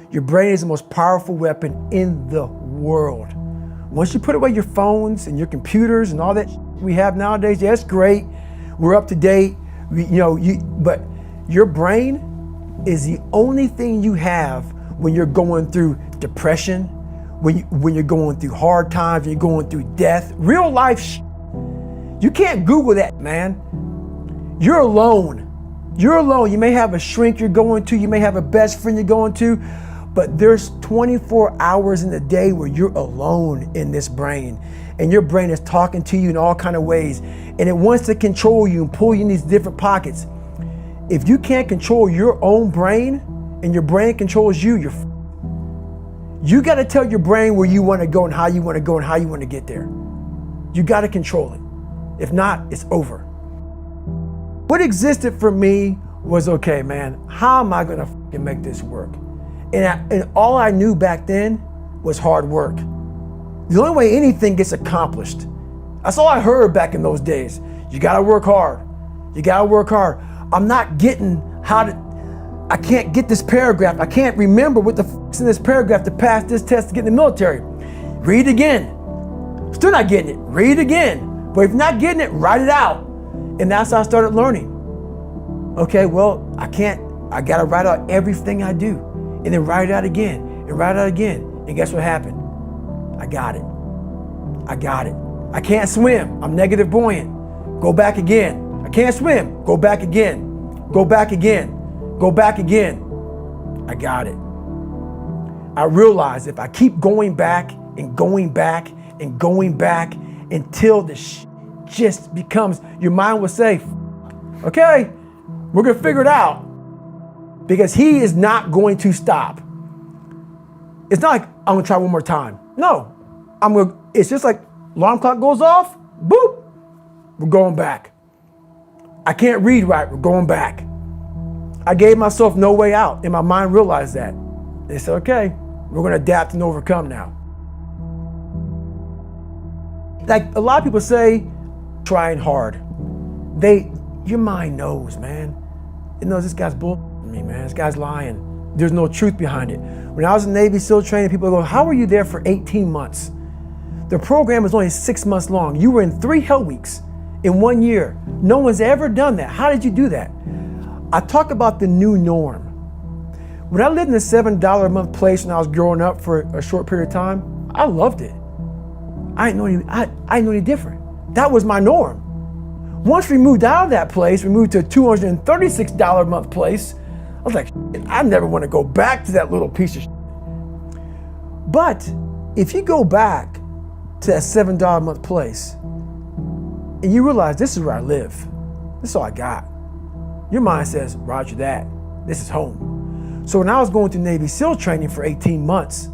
Your brain is the most powerful weapon in the world. Once you put away your phones and your computers and all that we have nowadays, yeah, it's great. We're up to date. But your brain is the only thing you have when you're going through depression, when you're going through hard times, when you're going through death, real life. You can't Google that, man. You're alone. You're alone. You may have a shrink you're going to, you may have a best friend you're going to, but there's 24 hours in the day where you're alone in this brain, and your brain is talking to you in all kinds of ways, and it wants to control you and pull you in these different pockets. If you can't control your own brain and your brain controls you, you got to tell your brain where you want to go and how you want to go and how you want to get there. You got to control it. If not, it's over. What existed for me was, okay, man, how am I going to make this work? And all I knew back then was hard work. The only way anything gets accomplished. That's all I heard back in those days. You gotta work hard. You gotta work hard. I'm not getting I can't get this paragraph. I can't remember what the is in this paragraph to pass this test to get in the military. Read again. Still not getting it. Read again. But if you're not getting it, write it out. And that's how I started learning. Okay, well, I gotta write out everything I do. And then write it out again, and write it out again. And guess what happened? I got it. I can't swim. I'm negative buoyant. Go back again. I can't swim. Go back again. Go back again. Go back again. I got it. I realized if I keep going back and going back and going back until the just becomes, your mind will say, okay, we're gonna figure it out. Because he is not going to stop. It's not like I'm gonna try one more time. No, it's just like alarm clock goes off, boop, we're going back. I can't read right, we're going back. I gave myself no way out, and my mind realized that. They said, okay, we're gonna adapt and overcome now. Like a lot of people say, trying hard. Your mind knows, man. It knows this guy's bull. Me, man, this guy's lying. There's no truth behind it. When I was in Navy SEAL training, people go, how were you there for 18 months? The program was only 6 months long. You were in 3 hell weeks in 1 year. No one's ever done that. How did you do that? I talk about the new norm. When I lived in a $7 a month place when I was growing up for a short period of time, I loved it. I didn't know any different. That was my norm. Once we moved out of that place, we moved to a $236 a month place. I was like, I never want to go back to that little piece of shit. But if you go back to that $7 a month place and you realize this is where I live, this is all I got, your mind says, roger that, this is home. So when I was going through Navy SEAL training for 18 months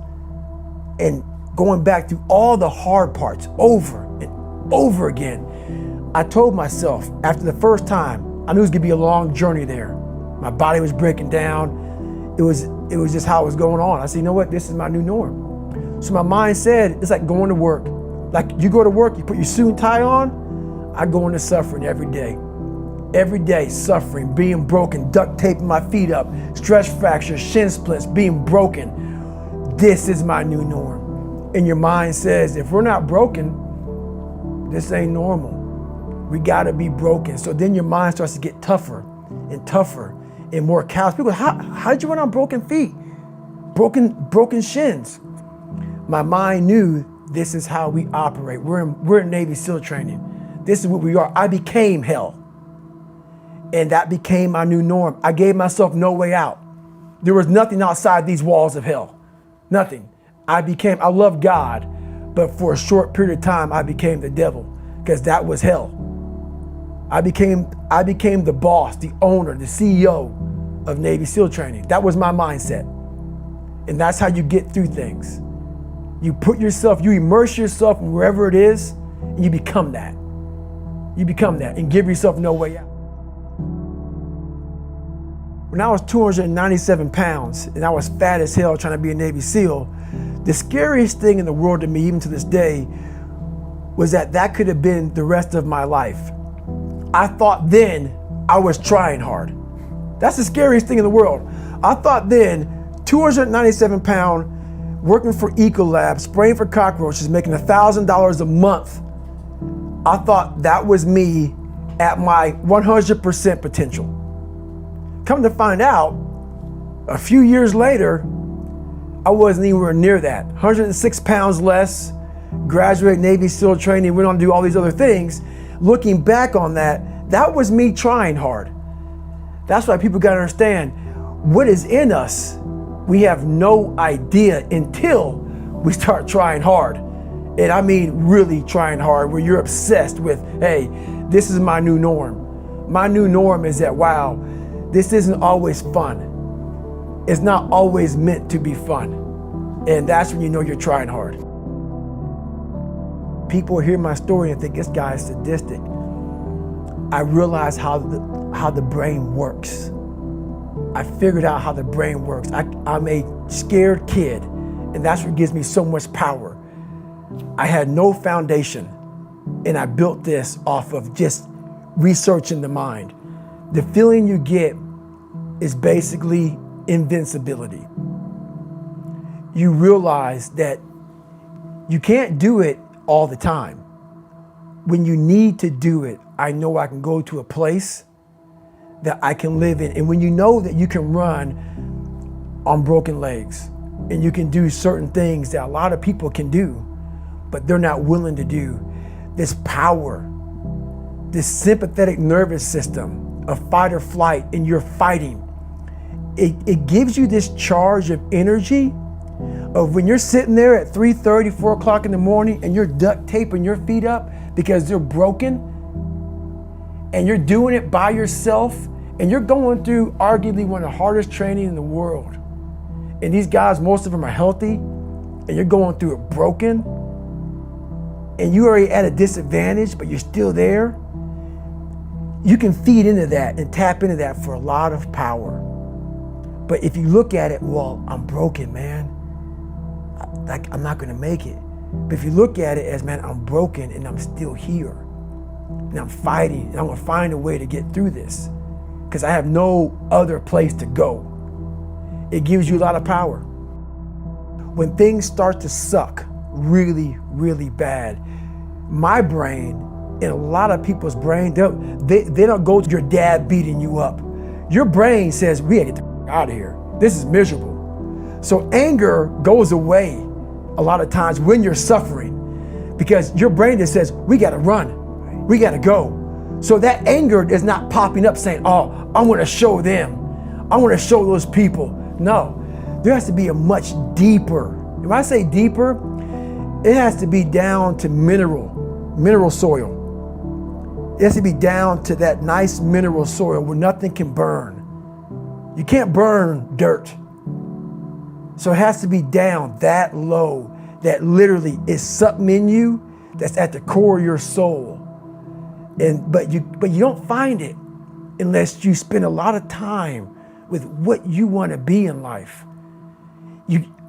and going back through all the hard parts over and over again, I told myself after the first time, I knew it was gonna be a long journey there. My body was breaking down. It was just how it was going on. I said, you know what? This is my new norm. So my mind said, it's like going to work. Like you go to work, you put your suit and tie on. I go into suffering every day. Every day, suffering, being broken, duct taping my feet up, stress fractures, shin splints, being broken. This is my new norm. And your mind says, if we're not broken, this ain't normal. We gotta be broken. So then your mind starts to get tougher and tougher and more callous. People go, how did you run on broken feet? Broken shins. My mind knew this is how we operate. We're in Navy SEAL training. This is what we are. I became hell. And that became my new norm. I gave myself no way out. There was nothing outside these walls of hell. Nothing. I love God, but for a short period of time, I became the devil because that was hell. I became the boss, the owner, the CEO of Navy SEAL training. That was my mindset. And that's how you get through things. You immerse yourself in wherever it is, and you become that. You become that and give yourself no way out. When I was 297 pounds and I was fat as hell trying to be a Navy SEAL, the scariest thing in the world to me, even to this day, was that could have been the rest of my life. I thought then I was trying hard. That's the scariest thing in the world. I thought then 297 pound, working for Ecolab, spraying for cockroaches, making $1,000 a month. I thought that was me at my 100% potential. Come to find out, a few years later, I wasn't anywhere near that. 106 pounds less, graduate Navy SEAL training, went on to do all these other things. Looking back on that, that was me trying hard. That's why people gotta understand, what is in us, we have no idea until we start trying hard. And I mean really trying hard, where you're obsessed with, hey, this is my new norm. My new norm is that, wow, this isn't always fun. It's not always meant to be fun. And that's when you know you're trying hard. People hear my story and think this guy is sadistic. I realized how the brain works. I figured out how the brain works. I'm a scared kid, and that's what gives me so much power. I had no foundation, and I built this off of just researching the mind. The feeling you get is basically invincibility. You realize that you can't do it all the time. When you need to do it, I know I can go to a place that I can live in. And when you know that you can run on broken legs and you can do certain things that a lot of people can do, but they're not willing to do, this power, this sympathetic nervous system of fight or flight, and you're fighting, it gives you this charge of energy of when you're sitting there at 3:30, 4 o'clock in the morning and you're duct taping your feet up because they're broken, and you're doing it by yourself, and you're going through arguably one of the hardest training in the world. And these guys, most of them are healthy, and you're going through it broken, and you're already at a disadvantage, but you're still there. You can feed into that and tap into that for a lot of power. But if you look at it, well, I'm broken, man. I'm not gonna make it. But if you look at it as, man, I'm broken and I'm still here. And I'm fighting, and I'm gonna find a way to get through this, because I have no other place to go. It gives you a lot of power. When things start to suck really, really bad, my brain and a lot of people's brain, they don't go to your dad beating you up. Your brain says, we gotta get the out of here. This is miserable. So anger goes away a lot of times when you're suffering, because your brain just says, we gotta run, we gotta go. So that anger is not popping up saying, oh, I wanna show them, I wanna show those people. No, there has to be a much deeper, when I say deeper, it has to be down to mineral soil. It has to be down to that nice mineral soil where nothing can burn. You can't burn dirt. So it has to be down that low, that literally is something in you that's at the core of your soul. But you don't find it unless you spend a lot of time with what you want to be in life.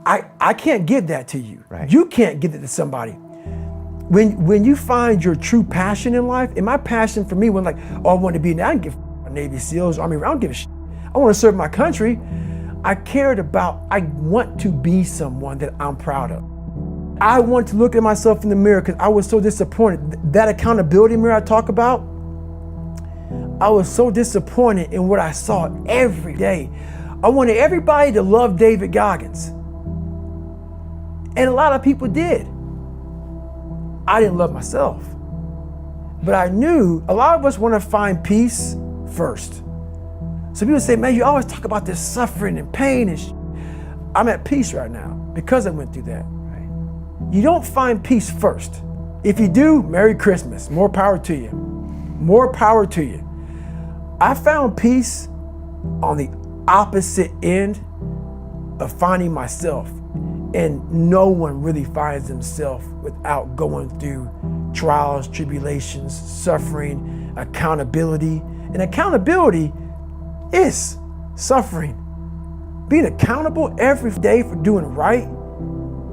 I can't give that to you. Right. You can't give it to somebody. When you find your true passion in life, and my passion for me was like, oh, I want to be, I don't give a Navy SEALs, Army, I don't give a shit. I want to serve my country. I want to be someone that I'm proud of. I want to look at myself in the mirror because I was so disappointed. That accountability mirror I talk about, I was so disappointed in what I saw every day. I wanted everybody to love David Goggins. And a lot of people did. I didn't love myself. But I knew a lot of us want to find peace first. So people say, man, you always talk about this suffering and pain and I'm at peace right now because I went through that. Right? You don't find peace first. If you do, Merry Christmas. More power to you. More power to you. I found peace on the opposite end of finding myself. And no one really finds themselves without going through trials, tribulations, suffering, accountability. And accountability is suffering. Being accountable every day for doing right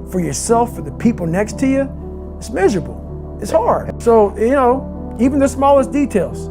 for yourself, for the people next to you, it's miserable. It's hard. So, even the smallest details.